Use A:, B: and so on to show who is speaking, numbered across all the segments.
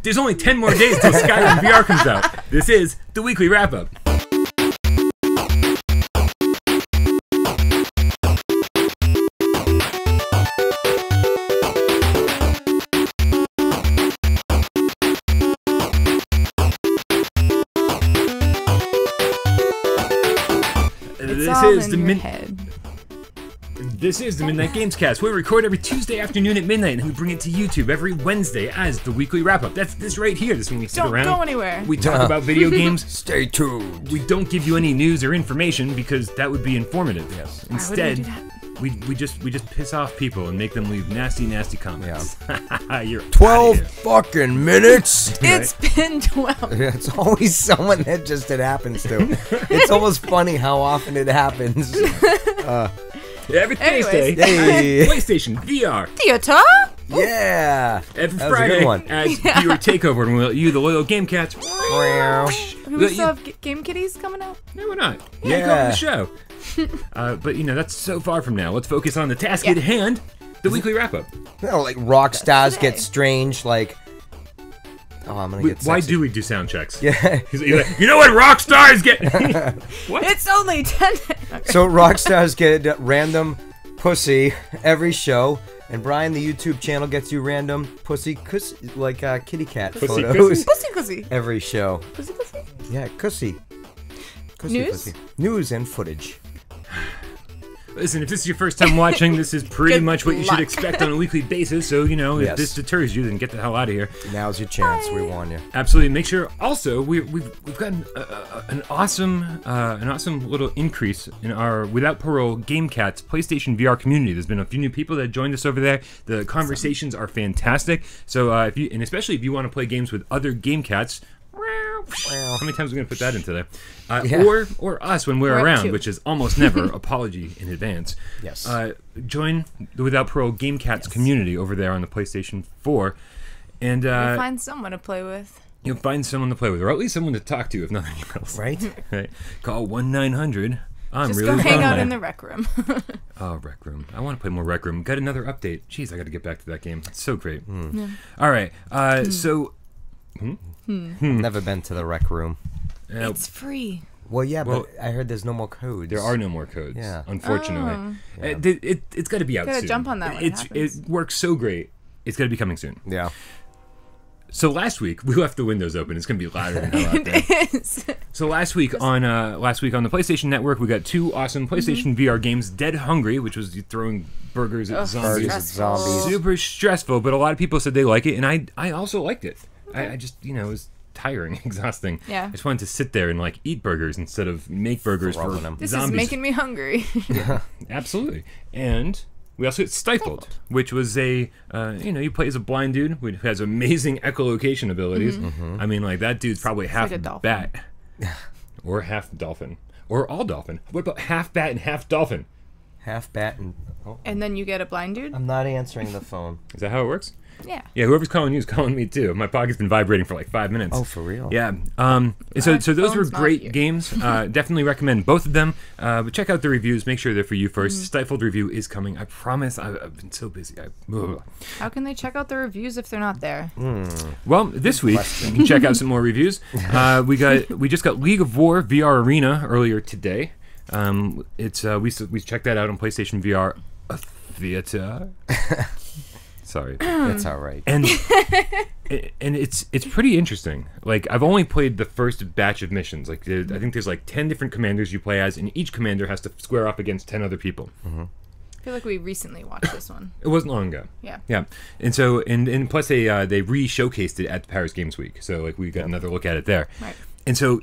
A: There's only 10 more days till Skyrim VR comes out. This is the weekly wrap-up. This is the Midnight GamesCast. We record every Tuesday afternoon at midnight, and we bring it to YouTube every Wednesday as the weekly wrap-up. That's this right here. This is when we sit around.
B: Don't go anywhere.
A: We talk about video games.
C: Stay tuned.
A: We don't give you any news or information because that would be informative.
C: Yes.
A: Instead, we just piss off people and make them leave nasty, nasty comments. Yeah. You're
C: 12 fucking minutes.
B: It's been 12.
C: It's always someone that just it happens to. It's almost funny how often it happens.
A: Every Thursday,
C: hey.
A: PlayStation VR
B: Theater?
C: Yeah.
A: Every
C: That was
A: Friday,
C: a good one.
A: as viewer takeover, and we'll let you, the loyal game cats.
B: We still have Game Kitties coming out?
A: No, we're not.
C: Yeah.
A: Come on the show. But you know that's so far from now. Let's focus on the task at hand, the weekly wrap up.
C: You know, like rock stars get strange, like. Oh, I'm gonna get sexy.
A: Why do we do sound checks?
C: Yeah.
A: He's like, you know what rock stars get? What?
B: It's only 10. Okay.
C: So rock stars get random pussy every show, and Brian, the YouTube channel, gets you random pussy, like kitty cat
A: Pussy
C: photos
B: Pussy.
C: every show.
B: Pussy.
C: Yeah, cussy.
B: News?
C: Pussy. News and footage.
A: Listen, if this is your first time watching, this is pretty
B: Good
A: much what you should
B: luck.
A: expect on a weekly basis. So, you know, if
C: Yes.
A: this deters you, then get the hell out of here.
C: Now's your chance. We warn you.
A: Absolutely. Make sure. Also, we've gotten an awesome little increase in our Without Parole Game Cats PlayStation VR community. There's been a few new people that joined us over there. The conversations are fantastic. So especially if you want to play games with other Game Cats. How many times are we going to put that in today? Or us when we're around, which is almost never. Apology in advance.
C: Yes.
A: Join the Without Parole Game Cats community over there on the PlayStation 4. And
B: You'll find someone to play with.
A: You'll find someone to play with, or at least someone to talk to, if nothing else.
C: Right?
A: Right. Call 1-900.
B: Just go hang out in the rec room.
A: Oh, Rec Room. I want to play more Rec Room. Got another update. Jeez, I got to get back to that game. It's so great. Yeah. All right. So...
C: Never been to the rec room.
B: It's free.
C: Well, yeah,
A: Well,
C: but I heard there's no more codes.
A: There are no more codes,
C: Yeah.
A: unfortunately.
C: Yeah.
A: It's got to be out
B: Gotta
A: soon.
B: jump on that when it happens.
A: It works so great. It's got to be coming soon.
C: Yeah.
A: So last week we left the windows open. It's gonna be louder than hell out there.
B: It is.
A: So last week on the PlayStation Network, we got two awesome PlayStation VR games: Dead Hungry, which was you throwing burgers at zombies.
B: Stressful.
A: Super stressful, but a lot of people said they like it, and I also liked it. I just, it was tiring, exhausting.
B: Yeah.
A: I just wanted to sit there and like eat burgers instead of make burgers for
C: Throwing them.
B: This
A: zombies.
B: is making me hungry.
A: Absolutely. And we also hit Stifled, which was you play as a blind dude who has amazing echolocation abilities. I mean, like, that dude's probably half
B: like a dolphin.
A: bat. Or half dolphin. Or all dolphin. What about half bat and half dolphin?
C: Half bat and... Oh,
B: And then you get a blind dude?
C: I'm not answering the phone.
A: Is that how it works?
B: Yeah.
A: Yeah, whoever's calling you is calling me too. My pocket's been vibrating for like 5 minutes.
C: Oh, for real?
A: Yeah. So those were
B: phone's not
A: great
B: here.
A: games. Definitely recommend both of them. But check out the reviews. Make sure they're for you first. Stifled review is coming. I promise. I've been so busy.
B: How can they check out the reviews if they're not there?
A: Well, this week you can check out some more reviews. We just got League of War VR Arena earlier today. We checked that out on PlayStation VR Theater. Sorry.
C: That's all right.
A: And it's pretty interesting. Like, I've only played the first batch of missions. Like, I think there's like 10 different commanders you play as, and each commander has to square up against 10 other people.
B: I feel like we recently watched this one.
A: It wasn't long ago.
B: Yeah.
A: Yeah. And so, and plus they re-showcased it at the Paris Games Week. So, like, we got another look at it there.
B: Right.
A: And so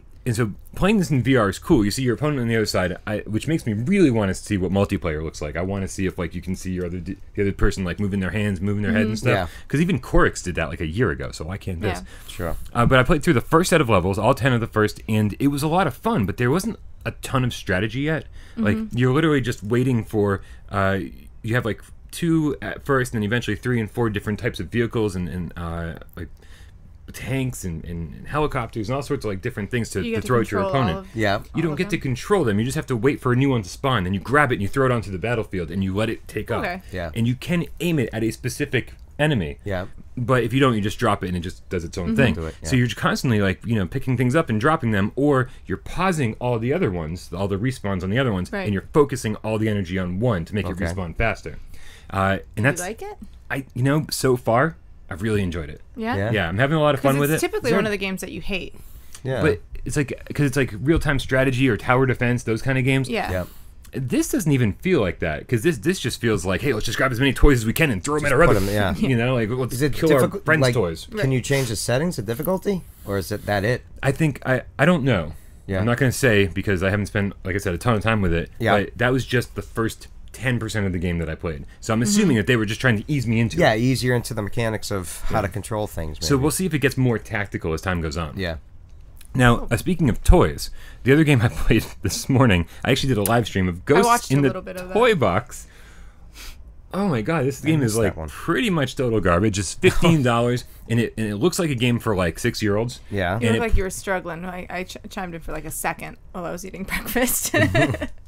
A: playing this in VR is cool. You see your opponent on the other side, which makes me really want to see what multiplayer looks like. I want to see if, like, you can see the other person, like, moving their hands, moving their head and stuff.
C: Yeah.
A: Because even Corix did that like a year ago. So why can't this?
B: Yeah.
C: Sure.
A: But I played through the first set of levels, all 10 of the first, and it was a lot of fun. But there wasn't a ton of strategy yet. Like, you're literally just waiting for. You have like 2 at first, and then eventually 3 and 4 different types of vehicles and like tanks and helicopters and all sorts of like different things to throw at your opponent.
C: Yeah.
A: You don't get to control them. You just have to wait for a new one to spawn. Then you grab it and you throw it onto the battlefield and you let it take off.
B: Okay.
C: Yeah.
A: And you can aim it at a specific enemy.
C: Yeah.
A: But if you don't, you just drop it and it just does its own thing.
C: Do it, yeah.
A: So you're constantly like, picking things up and dropping them, or you're pausing all the other ones, all the respawns on the other ones, and you're focusing all the energy on one to make it respawn faster. And that's,
B: you like it?
A: So far, I've really enjoyed it.
B: Yeah?
A: Yeah, I'm having a lot of fun with it.
B: It's typically one of the games that you hate.
C: Yeah.
A: But it's like, because it's like real-time strategy or tower defense, those kind of games.
B: Yeah.
C: Yep.
A: This doesn't even feel like that, because this just feels like, hey, let's just grab as many toys as we can and throw them at our other.
C: Yeah.
A: Let's kill our friends' toys.
C: Can you change the settings, the difficulty, or is that it?
A: I think I don't know.
C: Yeah.
A: I'm not going to say because I haven't spent, like I said, a ton of time with it.
C: Yeah.
A: But that was just the first 10% of the game that I played. So I'm assuming that they were just trying to ease me into it.
C: Yeah, easier into the mechanics of how to control things. Maybe.
A: So we'll see if it gets more tactical as time goes on.
C: Yeah.
A: Now, speaking of toys, the other game I played this morning, I actually did a live stream of Ghosts in the Toybox. Oh my god, this game is like pretty much total garbage. It's $15, and it looks like a game for like 6-year-olds.
C: Yeah.
B: You look like you were struggling. I chimed in for like a second while I was eating breakfast.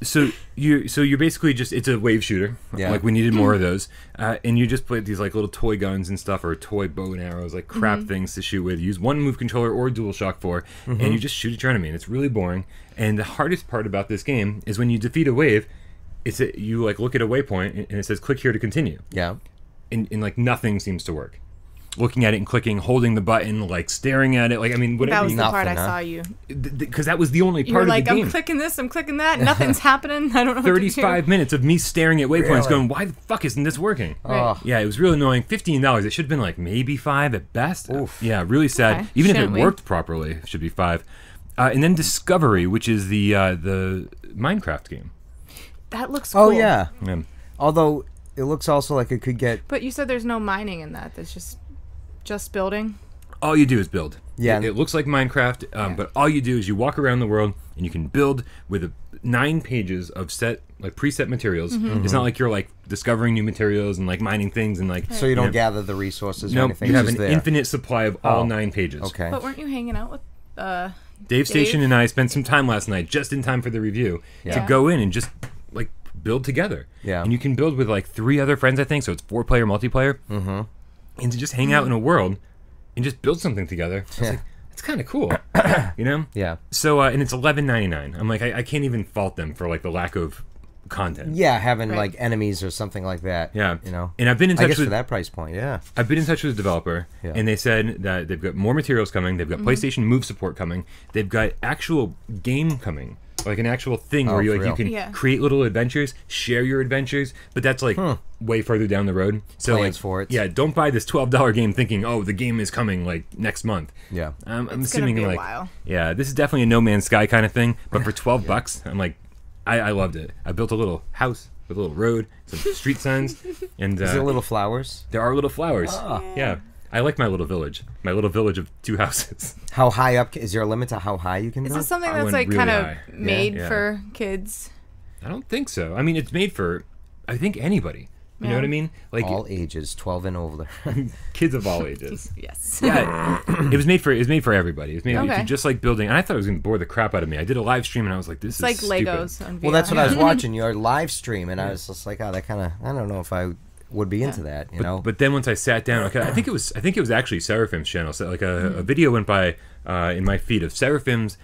A: So you're basically just, it's a wave shooter.
C: Yeah.
A: Like we needed more of those, and you just play these like little toy guns and stuff, or toy bow and arrows, like crap things to shoot with. You use one move controller or DualShock 4, and you just shoot at your enemy. And it's really boring. And the hardest part about this game is when you defeat a wave. You like look at a waypoint and it says click here to continue.
C: Yeah.
A: And like nothing seems to work. Looking at it and clicking, holding the button, like staring at it, like whatever.
B: That was the part I saw you.
A: Because that was the only part
B: you were
A: of
B: like,
A: the game.
B: I'm clicking this, I'm clicking that, nothing's happening. I don't know.
A: 35 minutes of me staring at waypoints, going, why the fuck isn't this working?
B: Right.
A: Yeah, it was really annoying. $15. It should have been like maybe $5 at best.
C: Oof.
A: Yeah, really sad.
B: Okay.
A: Even
B: Shouldn't
A: if it worked properly, it should be $5. And then Discovery, which is the Minecraft game.
B: That looks cool.
C: Oh yeah.
A: Yeah.
C: Although it looks also like it could get.
B: But you said there's no mining in that. There's just building.
A: All you do is build.
C: Yeah.
A: It looks like Minecraft, but all you do is you walk around the world and you can build with 9 pages of preset materials. It's not like you're like discovering new materials and like mining things and like.
C: So you don't gather the resources or anything.
A: You have
C: it's
A: an
C: just there.
A: infinite supply of all 9 pages.
C: Okay.
B: But weren't you hanging out with
A: Dave Station and I spent some time last night, just in time for the review, to go in and just like build together.
C: Yeah.
A: And you can build with like 3 other friends, I think, so it's 4-player multiplayer. And to just hang out in a world and just build something together. I was like, it's kind of cool,
C: Yeah.
A: So and it's $11.99. I'm like, I can't even fault them for like the lack of content.
C: Yeah, having like enemies or something like that.
A: Yeah.
C: And
A: I've been in touch
C: I guess
A: with
C: for that price point. Yeah.
A: I've been in touch with the developer, and they said that they've got more materials coming. They've got PlayStation Move support coming. They've got actual game coming, like an actual thing where you can create little adventures, share your adventures. But that's like way further down the road. So
C: Plans for it.
A: Yeah, don't buy this $12 game thinking, oh, the game is coming like next month.
C: Yeah.
A: I'm
B: It's
A: assuming
B: gonna be a
A: like
B: while.
A: yeah, this is definitely a No Man's Sky kind of thing. But for $12, I'm like, I loved it. I built a little house with a little road, some street signs, and
C: Is there little flowers?
A: there are little flowers. Yeah. I like my little village of 2 houses.
C: How high up? Is there a limit to how high you can
B: Is
C: build?
B: this something
A: I
B: that's
A: went
B: like
A: really
B: kind of
A: high.
B: made
A: Yeah.
B: for kids?
A: I don't think so. I mean, it's made for, I think, anybody. You know what I mean? Like
C: All ages, 12 and over.
A: kids of all ages.
B: Yes.
A: Yeah, it was made for everybody. It was made if
B: Okay.
A: you just like building. And I thought it was gonna bore the crap out of me. I did a live stream and I was like, this
B: It's like
A: is stupid.
B: Legos on VR.
C: Well, that's what I was watching, your live stream, and I was just like, oh, that kind of, I don't know if I would be into that, you know?
A: But then once I sat down, okay, I think it was actually Seraphim's channel. So like a video went by in my feed of Seraphim's.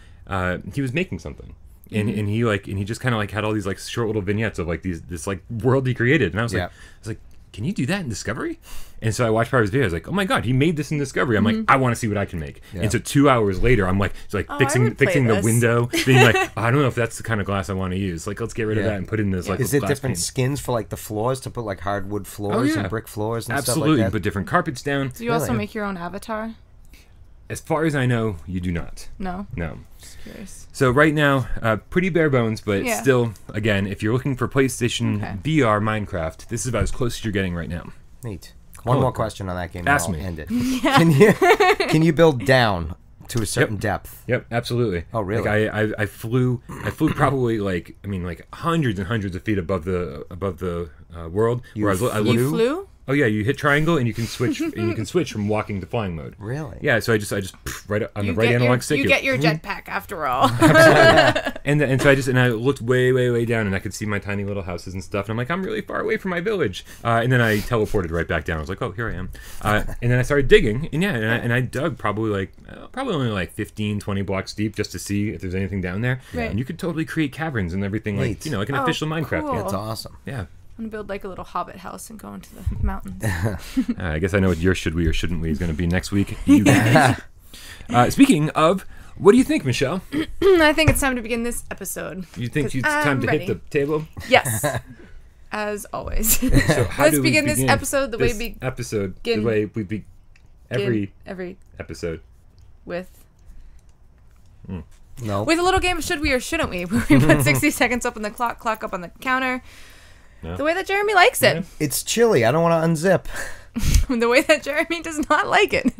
A: He was making something. And he just kind of like had all these like short little vignettes of like this like world he created, and I was like, can you do that in Discovery? And so I watched part of his video. I was like, oh my god, he made this in Discovery. I'm like, I want to see what I can make. And so 2 hours later, I'm like, fixing the window, being like, I don't know if that's the kind of glass I want to use. Like, let's get rid of that and put in this like.
C: Is it
A: glass
C: different
A: pane.
C: skins for like the floors to put like hardwood floors and brick floors and
A: Absolutely.
C: stuff like
A: You
C: that?
A: put different carpets down.
B: Do you also make your own avatar?
A: As far as I know, you do not.
B: No.
A: No.
B: Just curious.
A: So right now, pretty bare bones, but
B: Yeah.
A: still, again, if you're looking for PlayStation VR Minecraft, this is about as close as you're getting right now.
C: Neat. One more question on that game.
A: Ask
C: and I'll
A: me.
C: end it. Can you build down to a certain depth?
A: Yep, absolutely.
C: Oh, really?
A: Like I flew probably like hundreds and hundreds of feet above the world.
C: You
A: where I
B: You
A: looked,
B: flew?
A: Oh yeah, you hit triangle and you can switch and you can switch from walking to flying mode.
C: Really?
A: Yeah, so I just right on the right analog stick.
B: You get your jetpack after all.
A: And so I looked way down and I could see my tiny little houses and stuff. And I'm like, I'm really far away from my village. And then I teleported right back down. I was like, oh, here I am. And then I started digging. And I dug probably only like 15, 20 blocks deep just to see if there's anything down there.
B: Right.
A: And you could totally create caverns and everything, like like an official Minecraft
B: cool.
A: game.
C: That's awesome.
A: Yeah.
B: I'm gonna build like a little hobbit house and go into the mountains.
A: I guess I know what your should we or shouldn't we is going to be next week. You guys. Speaking of, what do you think, Michelle?
B: I think it's time to begin this episode.
A: You think it's time to hit the table?
B: Yes. As always.
A: So how
B: Let's
A: do we
B: begin this episode the way we
A: every episode
B: with
C: No.
B: with a little game of should we or shouldn't we? Where we put 60 seconds up on the clock up on the counter.
A: No.
B: The way that Jeremy likes it.
A: Yeah.
C: It's chilly. I don't want to unzip.
B: The way that Jeremy does not like it.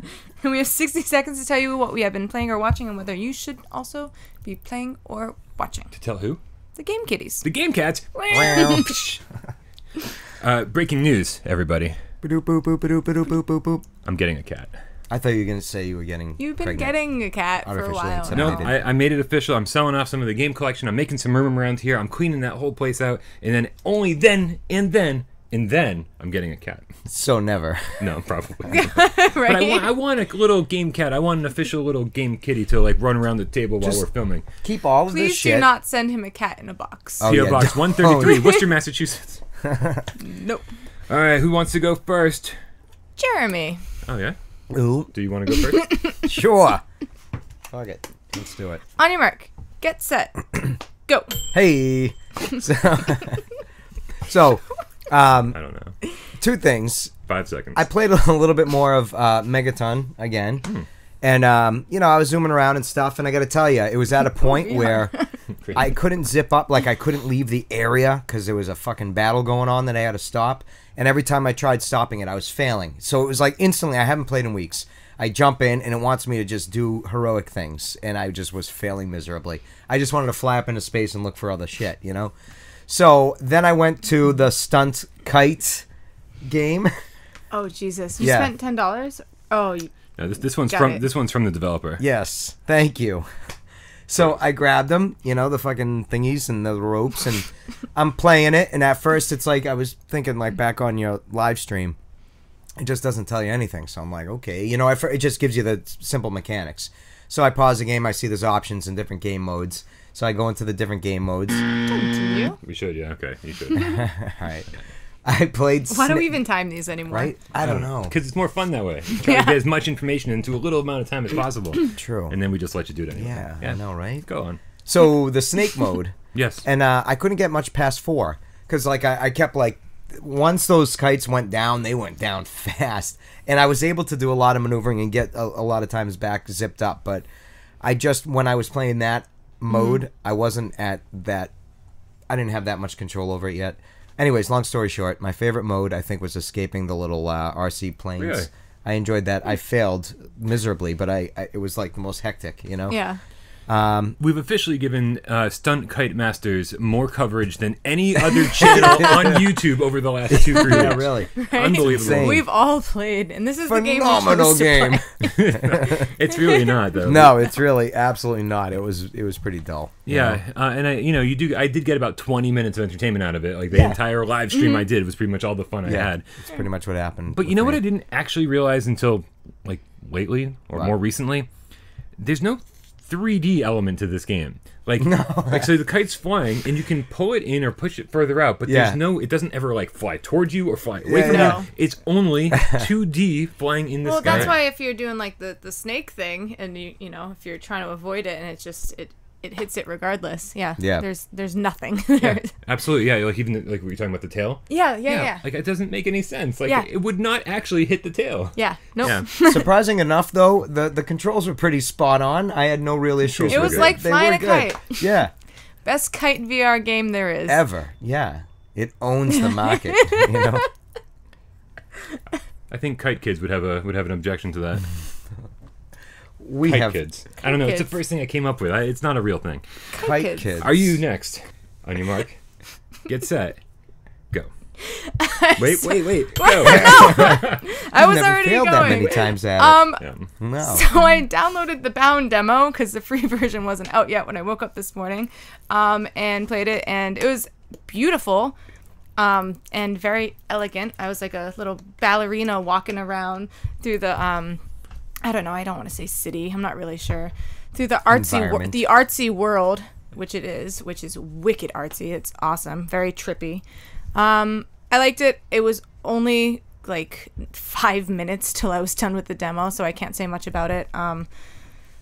B: And we have 60 seconds to tell you what we have been playing or watching and whether you should also be playing or watching.
A: To tell who?
B: The Game Kitties.
A: The Game Cats.
C: Wow.
A: Breaking news, everybody.
C: Ba-doop, boop, boop, ba-doop, badoop, boop, boop, boop.
A: I'm getting a cat.
C: I thought you were going to say you were getting
B: You've been
C: pregnant.
B: getting a cat for a
C: Artificially
B: while.
C: inseminated.
B: now.
A: No, I made it official. I'm selling off some of the game collection. I'm making some room around here. I'm cleaning that whole place out. And then only then I'm getting a cat.
C: So never.
A: No, probably.
B: Right?
A: But I want a little game cat. I want an official little game kitty to like run around the table while
C: Just-
A: we're filming.
C: Keep all of this
B: Please
C: shit.
B: do not send him a cat in a box.
C: Oh,
A: P.O.
C: yeah,
A: Box
C: don't.
A: 133, Worcester, Massachusetts.
B: Nope.
A: All right, who wants to go first?
B: Jeremy.
A: Oh, yeah?
C: Ooh,
A: Do you want to go first?
C: sure. Fuck it. Let's do it.
B: On your mark. Get set. Go.
C: Hey. So,
A: I don't know.
C: two things.
A: 5 seconds.
C: I played a little bit more of Megaton again. And, I was zooming around and stuff, and I got to tell you, it was at a point where I couldn't zip up, like I couldn't leave the area because there was a fucking battle going on that I had to stop. And every time I tried stopping it, I was failing. So it was like instantly, I haven't played in weeks. I jump in, and it wants me to just do heroic things, and I just was failing miserably. I just wanted to fly up into space and look for other shit, you know? So then I went to the Stunt Kite game.
B: Oh, Jesus. You
C: Yeah.
B: spent $10? Oh, you...
A: No, this one's
B: Got
A: from
B: it.
A: this one's from the developer.
C: Yes, thank you. So I grabbed them, the fucking thingies and the ropes, and I'm playing it. And at first, it's like I was thinking, like back on your live stream, it just doesn't tell you anything. So I'm like, okay, it just gives you the simple mechanics. So I pause the game. I see there's options in different game modes. So I go into the different game modes. All
B: Continue.
A: We should, yeah. Okay, you should.
C: right. I played.
B: Why don't we even time these anymore?
C: Right? I don't know.
A: Because it's more fun that way. You try
B: Yeah.
A: to get as much information into a little amount of time as possible.
C: True.
A: And then we just let you do it anyway.
C: Yeah, I know, right?
A: Go on.
C: So the snake mode.
A: Yes.
C: And I couldn't get much past 4 because like I kept like once those kites went down, they went down fast, and I was able to do a lot of maneuvering and get a lot of times back zipped up. But when I was playing that mode, I wasn't at that. I didn't have that much control over it yet. Anyways, long story short, my favorite mode I think was escaping the little RC planes.
A: Really?
C: I enjoyed that. I failed miserably, but it was like the most hectic,
B: Yeah.
A: We've officially given Stunt Kite Masters more coverage than any other channel on YouTube over the last 2-3 years.
C: Yeah, really.
A: Unbelievable.
C: Insane.
B: We've all played, and this is
C: Phenomenal
B: the game. we chose to
C: game.
B: play.
A: It's really not, though.
C: No, it's really absolutely not. It was pretty dull.
A: Yeah, and I did get about 20 minutes of entertainment out of it. Like the entire live stream I did was pretty much all the fun I had.
C: It's pretty much what happened.
A: But you know what I didn't actually realize until like lately or more recently? There's no 3D element to this game. Like, so the kite's flying and you can pull it in or push it further out, but it doesn't ever like fly towards you or fly away from
B: No.
A: you. It's only 2D flying in the
B: Well,
A: sky.
B: that's why if you're doing like the snake thing, and if you're trying to avoid it, and it hits it regardless. Yeah.
C: Yeah.
B: There's nothing.
A: Yeah, absolutely, yeah. Like even like we were talking about the tail.
B: Yeah.
A: Like it doesn't make any sense. Like
B: Yeah.
A: it would not actually hit the tail.
B: Yeah. Nope.
A: Yeah.
C: Surprising enough, though, the controls were pretty spot on. I had no real issues.
B: It
C: with
B: was
C: it.
B: like
C: They
B: flying
C: were
B: a
C: good.
B: kite.
C: Yeah,
B: Best kite VR game there is.
C: ever. Yeah, it owns the market.
A: I think Kite Kids would have an objection to that.
C: We
A: Kite
C: have
A: Kids. I don't know. It's the
B: Kids.
A: first thing I came up with. It's not a real thing.
C: Kite Kids.
A: Are you next? On your mark, get set, go. Wait. Go.
B: I was
C: Never
B: already
C: failed
B: going.
C: that many times at it.
A: Yeah.
C: No.
B: So I downloaded the Bound demo because the free version wasn't out yet when I woke up this morning, and played it, and it was beautiful, and very elegant. I was like a little ballerina walking around through the I don't know. I don't want to say city. I'm not really sure. Through the
C: Environment.
B: the artsy world, which is wicked artsy. It's awesome, very trippy. I liked it. It was only like 5 minutes till I was done with the demo, so I can't say much about it.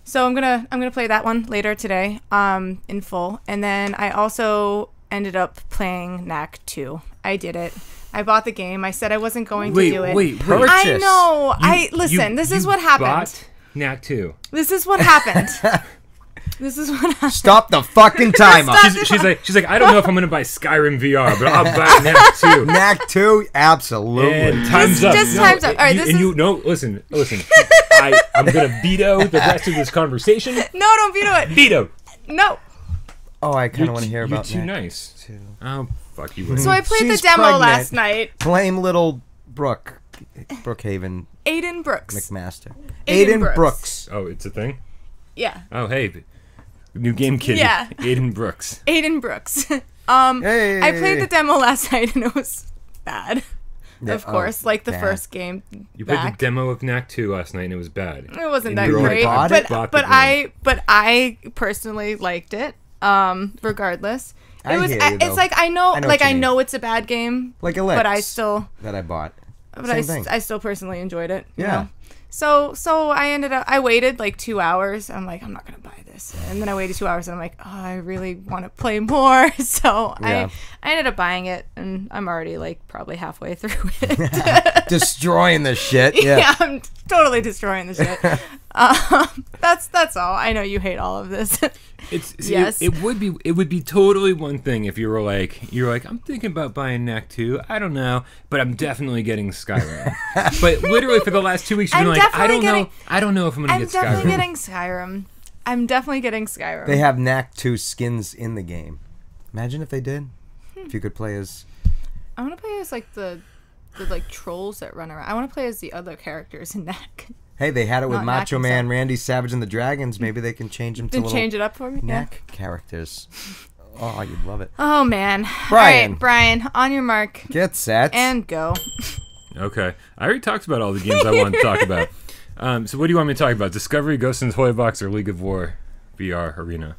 B: So I'm gonna play that one later today, in full, and then I also ended up playing Knack 2. I did it. I bought the game. I said I wasn't going to do it.
A: Wait.
B: I know. Listen. This is what happened.
A: Bought Knack 2.
B: This is what happened. This is what happened.
C: Stop the fucking timer.
A: She's like, I don't know if I'm gonna buy Skyrim VR, but I'll buy Knack 2.
C: Knack 2, absolutely.
A: And time's up.
B: Just time's up. All right,
A: listen. I'm gonna veto the rest of this conversation.
B: No, don't veto it.
A: Veto.
B: No.
C: Oh, I kind of want to hear
A: You're
C: about
A: too
C: Knack
A: nice.
C: 2.
A: Oh, fuck you.
B: So I played
C: She's
B: the demo
C: pregnant.
B: last night.
C: Blame little Brookhaven
B: Aiden Brooks.
C: McMaster.
B: Aiden
C: Brooks.
B: Brooks.
A: Oh, it's a thing?
B: Yeah.
A: Oh, hey. New game kitty.
B: Yeah.
A: Aiden Brooks.
B: Aiden Brooks.
C: Hey.
B: I played the demo last night and it was bad.
C: Yeah,
B: Of course, like the
C: bad.
B: first game.
A: You played
B: back.
A: the demo of Knack 2 last night and it was bad.
B: It wasn't
A: And
B: that
A: you were like,
B: great,
C: bought
A: it?
B: but
A: Bought the game.
B: I personally liked it. Regardless,
C: I
B: was.
C: hear you,
B: It's
C: though.
B: like I know,
C: I know what you
B: I
C: mean.
B: know it's a bad game,
C: Like Ellipse.
B: but I still,
C: That I bought.
B: but
C: Same thing.
B: I still personally enjoyed it. You
C: Yeah.
B: know? So I waited like 2 hours. I'm like, I'm not gonna buy this, and then I waited 2 hours, and I'm like, oh, I really want to play more. So
C: Yeah.
B: I ended up buying it, and I'm already like probably halfway through it.
C: Destroying the shit. Yeah.
B: Yeah, I'm totally destroying the shit. That's all. I know you hate all of this. Yes.
A: It would be totally one thing if you're like I'm thinking about buying Knack 2. I don't know, but I'm definitely getting Skyrim. But literally for the last 2 weeks you've been
B: I'm
A: like, I
B: definitely
A: don't know if I'm gonna
B: I'm
A: get
B: definitely
A: Skyrim.
B: getting Skyrim. I'm definitely getting Skyrim.
C: They have Knack 2 skins in the game. Imagine if they did. If you could play as...
B: I want to play as like the like trolls that run around. I want to play as the other characters in Knack.
C: Hey, they had it with
B: Not Knack
C: Macho Man,
B: himself.
C: Randy Savage, and the Dragons. Maybe they can change them to
B: Then
C: little
B: change it up for me.
C: Knack characters. Oh, you'd love it.
B: Oh man.
C: Brian.
B: All right, Brian, on your mark
C: Get set.
B: and go.
A: Okay. I already talked about all the games I wanted to talk about. So what do you want me to talk about? Discovery, Ghost in the Toybox, or League of War VR Arena?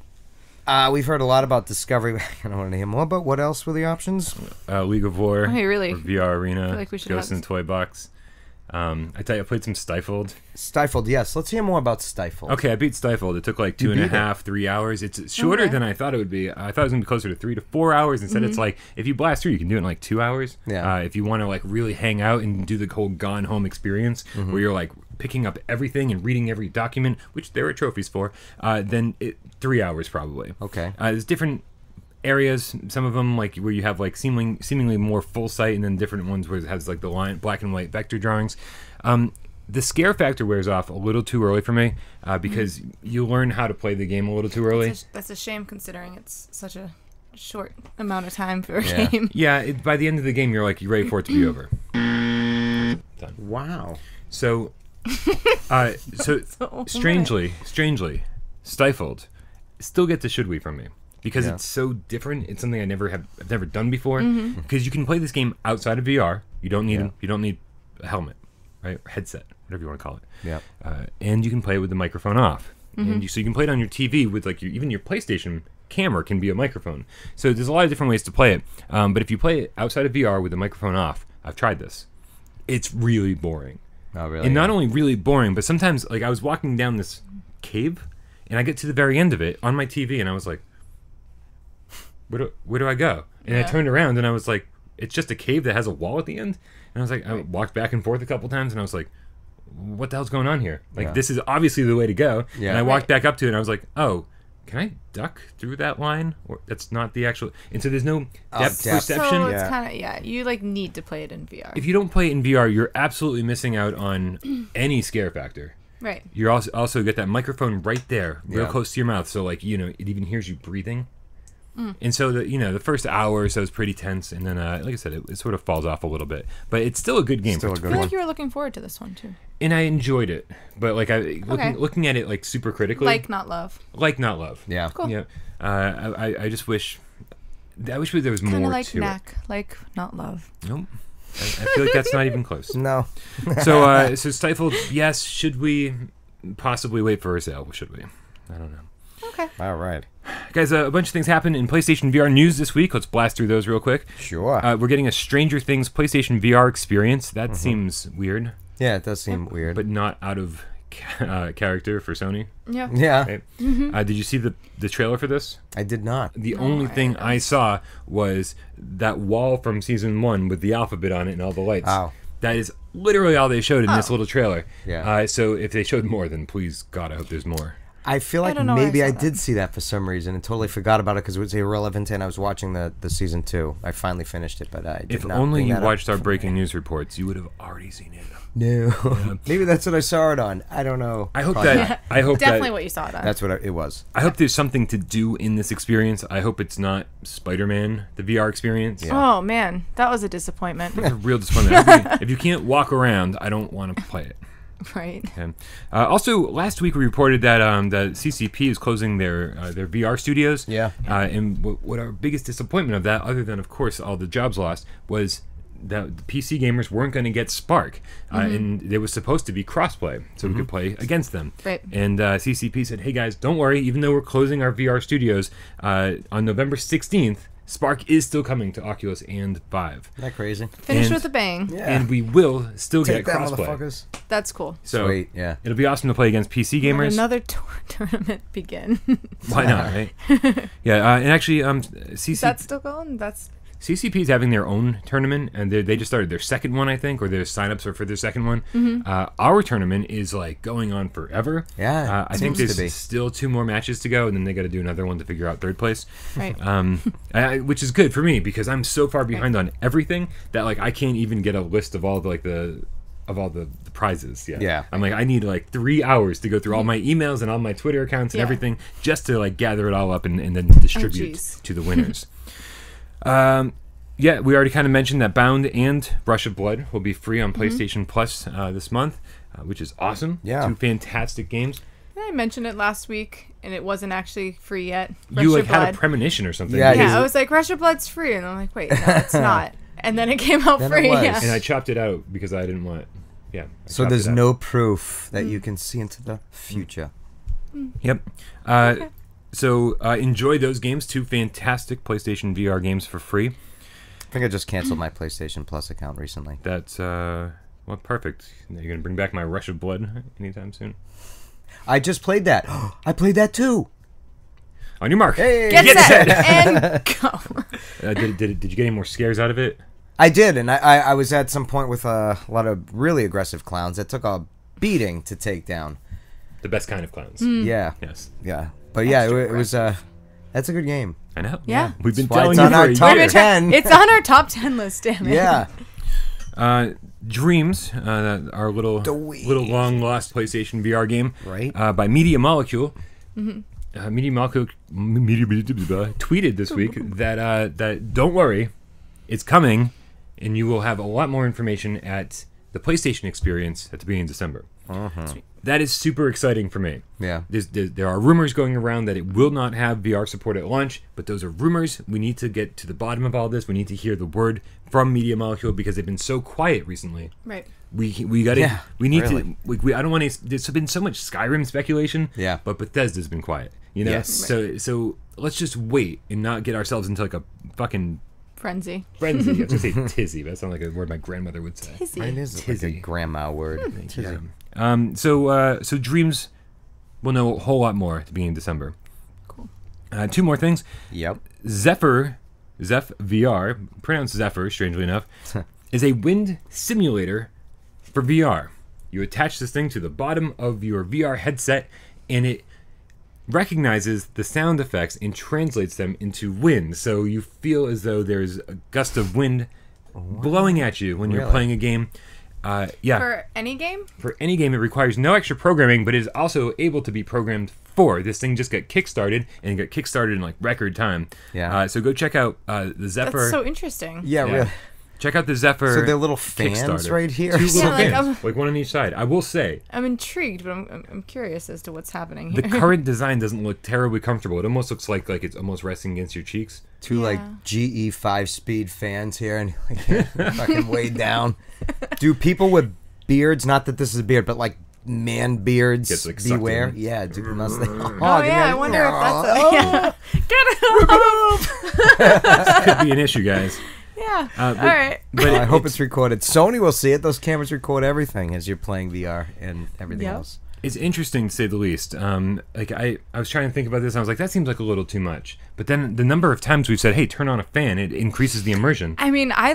C: We've heard a lot about Discovery. I don't want to hear more, but what else were the options?
A: League of War,
B: Okay, really?
A: or VR Arena,
B: feel like we should
A: Ghost
B: have
A: in the Toybox. I tell you, I played some Stifled.
C: Stifled, yes. Let's hear more about Stifled.
A: Okay, I beat Stifled. It took like
C: You beat it.
A: 2.5, 3 hours. It's shorter
B: Okay.
A: than I thought it would be. I thought it was gonna be closer to 3 to 4 hours. Instead, it's like if you blast through, you can do it in like 2 hours.
C: Yeah.
A: If you want to like really hang out and do the whole Gone Home experience, where you're like picking up everything and reading every document, which there are trophies for, then 3 hours probably.
C: Okay.
A: There's different areas. Some of them like where you have like seemingly more full sight, and then different ones where it has like the line black and white vector drawings. The scare factor wears off a little too early for me because you learn how to play the game a little too early.
B: That's a shame considering it's such a short amount of time for a
C: Yeah.
B: game.
A: Yeah, by the end of the game, you're like you're ready for it to be over.
C: Wow.
A: So,
B: So
A: strangely, Stifled still gets a should we from me because
C: Yeah.
A: it's so different. It's something I've never done before. Because you can play this game outside of VR. You don't need a helmet, right? Or headset, whatever you want to call it.
C: Yeah.
A: And you can play it with the microphone off. And so you can play it on your TV with like even your PlayStation camera can be a microphone. So there's a lot of different ways to play it. But if you play it outside of VR with the microphone off, I've tried this. It's really boring.
C: Oh, really?
A: And not only really boring, but sometimes like I was walking down this cave and I get to the very end of it on my TV and I was like, where do I go? And I turned around and I was like, it's just a cave that has a wall at the end. And I was like, I walked back and forth a couple times and I was like, what the hell's going on here? Like,
C: Yeah.
A: this is obviously the way to go.
C: Yeah.
A: And I walked back up to it and I was like, oh, can I duck through that line? Or that's not the actual. And so there's no depth
C: depth.
A: perception.
B: So it's
C: Yeah.
B: kind of you like need to play it in VR.
A: If you don't play it in VR, you're absolutely missing out on any scare factor.
B: Right.
A: You also get that microphone right there, real
C: Yeah.
A: close to your mouth, so like it even hears you breathing. And so the first hour or so is pretty tense, and then like I said, it sort of falls off a little bit. But it's still a good game.
C: Still a
B: I
C: good
B: feel
C: one.
B: like you were looking forward to this one too.
A: And I enjoyed it, but like looking at it like super critically,
B: Like not love.
A: like not love.
C: Yeah.
B: Cool.
A: Yeah. I just wish. I wish there was
B: Kind
A: more
B: of like
A: to
B: Knack, like not love.
A: it. Nope. I feel like that's not even close.
C: No.
A: So Stifled, yes. Should we possibly wait for a sale? Should we? I don't know.
B: Okay.
C: All right.
A: Guys, a bunch of things happened in PlayStation VR news this week. Let's blast through those real quick.
C: Sure.
A: We're getting a Stranger Things PlayStation VR experience. That seems weird,
C: Yeah, it does seem weird.
A: but not out of character for Sony.
B: Yeah.
C: Yeah,
A: Right? Did you see the trailer for this?
C: I did not.
A: The only thing I saw was that wall from season 1 with the alphabet on it and all the lights.
C: Oh.
A: That is literally all they showed in this little trailer.
C: Yeah.
A: So if they showed more, then please, God, I hope there's more.
C: I feel like
B: don't know where I
C: maybe
B: saw
C: I
B: that.
C: did see that for some reason and totally forgot about it because it was irrelevant and I was watching the season 2. I finally finished it, but I did
A: If
C: not
A: only
C: bring
A: you
C: that up.
A: watched our breaking news reports, you would have already seen it.
C: No. Maybe that's what I saw it on. I don't know.
A: I hope
C: Probably
A: that.
C: not.
A: I hope
B: Definitely
A: that.
B: what you saw it on.
C: That's what it was.
A: I hope there's something to do in this experience. I hope it's not Spider-Man, the VR experience.
B: Oh man, that was a disappointment.
A: It's a real disappointment. If you can't walk around, I don't want to play it.
B: Right.
A: Okay. Also, last week we reported that that CCP is closing their VR studios.
C: Yeah.
A: And what our biggest disappointment of that, other than of course all the jobs lost, was that the PC gamers weren't going to get Spark, and it was supposed to be crossplay, so we could play against them.
B: Right.
A: And CCP said, "Hey guys, don't worry. Even though we're closing our VR studios on November 16th, Spark is still coming to Oculus and Vive,
C: Isn't that crazy?
B: Finish
A: And-
B: with a bang.
C: Yeah.
A: and we will still
C: Take
A: get
C: that,
A: crossplay.
C: motherfuckers.
B: That's cool.
A: So
C: Sweet, yeah.
A: it'll be awesome to play against PC
B: Let
A: gamers.
B: another tournament begin.
A: Why not, right? Yeah, and actually,
B: Is that still going? That's
A: CCP is having their own tournament, and they just started their second one, I think, or their signups are for their second one. Our tournament is like going on forever.
C: Yeah,
A: I think
C: seems to
A: there's
C: be.
A: still 2 more matches to go, and then they got to do another one to figure out third place.
B: right.
A: Which is good for me because I'm so far behind on everything that like I can't even get a list of all the prizes yet.
C: Yeah.
A: I'm like, I need like 3 hours to go through all my emails and all my Twitter accounts and
B: Yeah.
A: everything just to like gather it all up and then distribute
B: jeez.
A: to the winners. Yeah, we already kind of mentioned that Bound and Rush of Blood will be free on PlayStation Plus this month, which is awesome.
C: Yeah.
A: 2 fantastic games.
B: I mentioned it last week, and it wasn't actually free yet.
A: You
B: Rush
A: like
B: of
A: had a
B: Blood.
A: premonition or something.
C: Yeah,
A: because-
B: Yeah, I was like, Rush of Blood's free, and I'm like, wait, no, it's not. And then it came out
C: Then it
B: free.
C: was.
B: Yeah.
A: and I chopped it out because I didn't want. Yeah. I
C: So
A: chopped
C: there's
A: it out.
C: no proof that you can see into the future.
A: Yep. So enjoy those games. 2 fantastic PlayStation VR games for free.
C: I think I just canceled my PlayStation Plus account recently.
A: That's well, perfect. You're gonna bring back my Rush of Blood anytime soon.
C: I just played that. I played that too.
A: On your mark.
C: Hey.
B: Get set and go.
A: Did you get any more scares out of it?
C: I did, and I was at some point with a lot of really aggressive clowns that took a beating to take down.
A: The best kind of clowns.
C: Yeah,
A: Yes.
C: yeah. But yeah,
B: Extra
C: it was that's a good game.
A: I know.
B: Yeah.
A: We've been
C: That's why
A: telling
C: it's
A: you
C: on
A: for
C: our
A: a
C: top
A: year.
C: 10.
B: It's on our top 10 list, damn it.
C: Yeah.
A: Dreams, our little long lost PlayStation VR game,
C: Right.
A: By Media Molecule. Media Molecule tweeted this week that don't worry, it's coming, and you will have a lot more information at the PlayStation Experience at the beginning of December. That is super exciting for me.
C: Yeah.
A: There are rumors going around that it will not have VR support at launch, but those are rumors. We need to get to the bottom of all this. We need to hear the word from Media Molecule because they've been so quiet recently.
B: Right.
A: We got to.
C: Yeah,
A: we need
C: really.
A: to. I don't want to. There's been so much Skyrim speculation.
C: Yeah.
A: But Bethesda's been quiet. You know.
C: Yes.
A: So let's just wait and not get ourselves into like a fucking
B: Frenzy.
A: frenzy. I was gonna say tizzy. That sounds like a word my grandmother would say.
B: Tizzy.
C: Mine is like a
A: Tizzy.
C: grandma word. Tizzy.
A: Yeah. So Dreams will know a whole lot more at the beginning of December.
B: Cool.
A: 2 more things.
C: Yep.
A: Zeph VR, pronounced Zephyr, strangely enough, is a wind simulator for VR. You attach this thing to the bottom of your VR headset, and it recognizes the sound effects and translates them into wind. So you feel as though there's a gust of wind blowing at you when you're
C: Really?
A: playing a game. Yeah.
B: For any game?
A: For any game, it requires no extra programming, but is also able to be programmed for. This thing just got kickstarted, and it got kickstarted in like record time.
C: Yeah.
A: So go check out the Zephyr.
B: That's so interesting.
C: Yeah, really.
A: Check out the Zephyr.
C: So they're little fans
A: Kickstarter.
C: right here.
A: Two little
B: like,
A: fans, like one on each side. I will say,
B: I'm intrigued, but I'm curious as to what's happening here.
A: the current design doesn't look terribly comfortable. It almost looks like it's almost resting against your cheeks.
C: Two like GE 5-speed fans here, and fucking way down. Do people with beards? Not that this is a beard, but like man beards.
A: Gets, like, sucked
C: beware.
A: in.
C: Yeah, dude, unless they.
B: Oh yeah, I wonder if that's Get
A: This could be an issue, guys.
B: Yeah.
A: All
B: right.
A: But
C: I hope it's recorded. Sony will see it. Those cameras record everything as you're playing VR and everything else.
A: It's interesting to say the least. Like I was trying to think about this, and I was like, that seems like a little too much. But then the number of times we've said, "Hey, turn on a fan," it increases the immersion.
B: I mean, I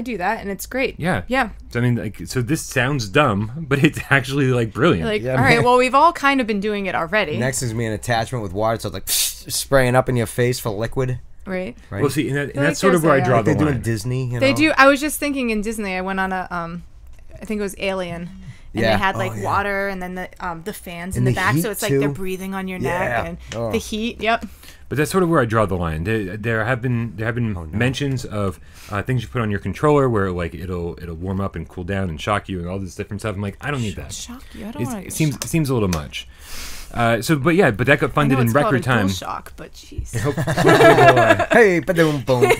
B: do that, and it's great.
A: Yeah.
B: Yeah.
A: So I mean, like, so this sounds dumb, but it's actually like brilliant.
B: Like,
C: Yeah,
B: all right,
C: man.
B: well, we've all kind of been doing it already.
C: Next is me an attachment with water, so it's like spraying up in your face for liquid.
B: Right.
C: Right?
A: Well, see, and that's
B: like
A: sort of
B: there's
A: where I
B: a-
A: draw
C: like
A: the
C: they do
A: line.
C: in Disney. You know?
B: They do. I was just thinking in Disney, I went on a, I think it was Alien. And
C: Yeah.
B: they had like
C: Oh, yeah.
B: water and then the fans in
C: And
B: the
C: the
B: back,
C: heat,
B: so it's like
C: too.
B: they're breathing on your
C: Yeah.
B: neck and
C: Oh.
B: the heat. Yep.
A: But that's sort of where I draw the line. There have been mentions of things you put on your controller where like it'll warm up and cool down and shock you and all this different stuff. I'm like, I don't need that.
B: Shock you. I don't want to.
A: It seems a little much. But that got funded in record time.
B: Shock, but jeez.
C: Hey, boom, boom.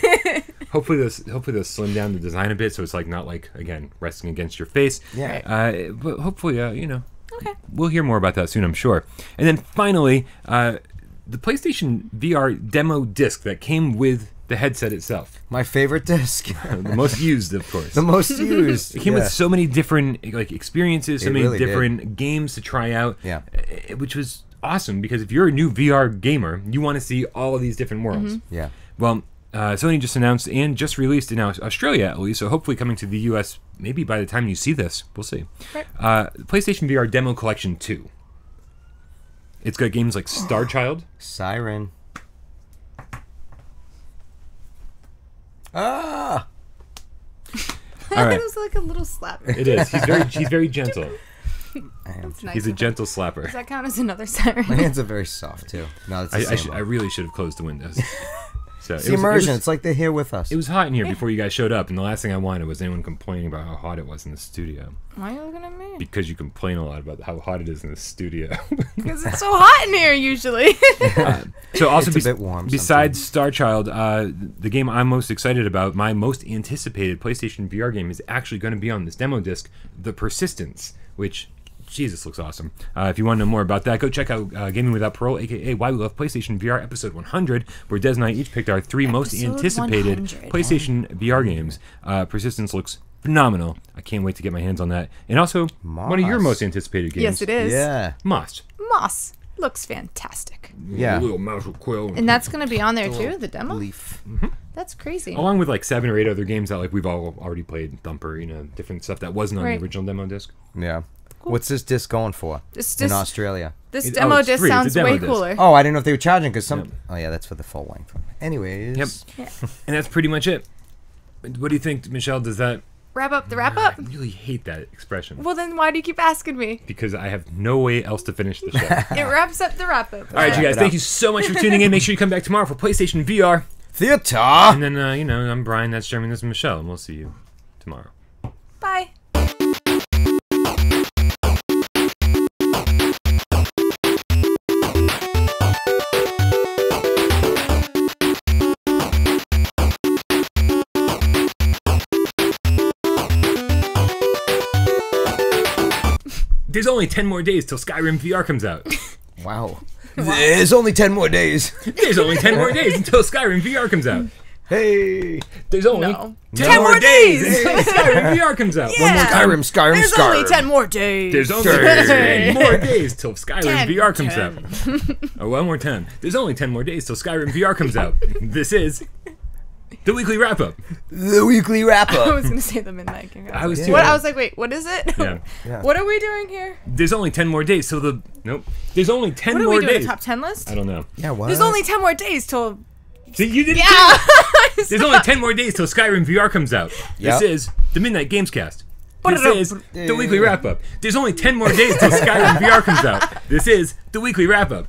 A: Hopefully they'll slim down the design a bit so it's like not like again resting against your face.
C: Yeah.
A: But hopefully
B: Okay.
A: we'll hear more about that soon, I'm sure. And then finally, the PlayStation VR demo disc that came with the headset itself,
C: My favorite disc.
A: the most used, of course.
C: The most used.
A: It came
C: Yeah.
A: with so many different like experiences, so
C: It
A: many
C: really
A: different games to try out.
C: Yeah.
A: Which was awesome because if you're a new VR gamer, you want to see all of these different worlds.
C: Yeah.
A: Well, Sony just announced and just released in Australia at least, so hopefully coming to the US maybe by the time you see this. We'll see.
B: Right.
A: PlayStation VR Demo Collection 2. It's got games like Star Child.
C: Siren. Ah.
A: All right.
B: It was like a little slap.
A: It is. He's very gentle.
B: That's nice.
A: He's a gentle slapper.
B: Does that count as another siren?
C: My hands are very soft too. No, it's the same
A: I
C: one.
A: really should have closed the windows. So
C: It's the immersion. It's like they're here with us.
A: It was hot in here before you guys showed up, and the last thing I wanted was anyone complaining about how hot it was in the studio.
B: Why are you looking at me?
A: Because you complain a lot about how hot it is in the studio.
B: Because it's so hot in here usually.
A: So also
C: It's a bit warm
A: besides Star Child, the game I'm most excited about, my most anticipated PlayStation VR game, is actually going to be on this demo disc, The Persistence, which, Jesus, looks awesome. If you want to know more about that, go check out Gaming Without Parole, aka Why We Love PlayStation VR, episode 100, where Des and I each picked our 3 most
B: Episode
A: anticipated
B: 100.
A: PlayStation VR games. Persistence looks phenomenal. I can't wait to get my hands on that. And also, one of your
C: Moss.
A: most anticipated games.
B: Yes, it is.
C: Yeah.
A: Moss.
B: Moss looks fantastic.
C: Yeah.
A: Little mouse with quill.
B: And that's going to be on there too, the demo?
C: Leaf.
B: That's crazy.
A: Along with like 7 or 8 other games that like we've all already played, Thumper, different stuff that wasn't on
B: Right.
A: the original demo disc.
C: Yeah. What's this disc going for
B: This
C: in
B: disc-
C: Australia?
B: This
A: It-
B: demo
A: it's
B: disc
A: free. It's a
B: sounds
A: demo
B: way
A: disc.
B: cooler.
C: Oh, I didn't know if they were charging because some.
A: Yep.
C: Oh yeah, that's for the full length one. Anyways.
A: Yep. And that's pretty much it. What do you think, Michelle? Does that?
B: Wrap up the wrap up?
A: I really hate that expression
B: Well, then why do you keep asking me?
A: because I have no way else to finish the show.
B: It wraps up the wrap up.
A: All right, you guys. Thank you so much for tuning in. Make sure you come back tomorrow for PlayStation VR.
C: Theater.
A: And then I'm Brian. That's Jeremy. This is Michelle, and we'll see you tomorrow.
B: Bye.
A: There's only 10 more days till Skyrim VR comes out.
C: Wow. There's only 10 more days.
A: There's only 10 more days until Skyrim VR comes out.
C: Hey.
A: There's only
B: No.
A: 10 more days until Skyrim VR comes out.
B: Yeah.
C: One more Skyrim.
B: There's only 10 more days.
A: There's only 10 more days till Skyrim
B: 10,
A: VR comes out. Oh, one more time. There's only 10 more days till Skyrim VR comes out. This is the weekly wrap up.
C: The weekly wrap
B: I
C: up.
B: was going to say the Midnight King.
A: I was too.
B: What? I was like, wait, what is it?
A: Yeah.
C: Yeah.
B: What are we doing here?
A: There's only 10 more days till the. Nope. There's only 10
B: What are
A: more
B: we doing?
A: days.
B: A top 10 list?
A: I don't know.
C: Yeah, what?
B: There's only 10 more days till.
A: See, you didn't.
B: Yeah!
A: There's only 10 more days till Skyrim VR comes out.
C: Yep.
A: This is the Midnight GamesCast. This is the weekly wrap up. There's only 10 more days till Skyrim VR comes out. This is the weekly wrap up.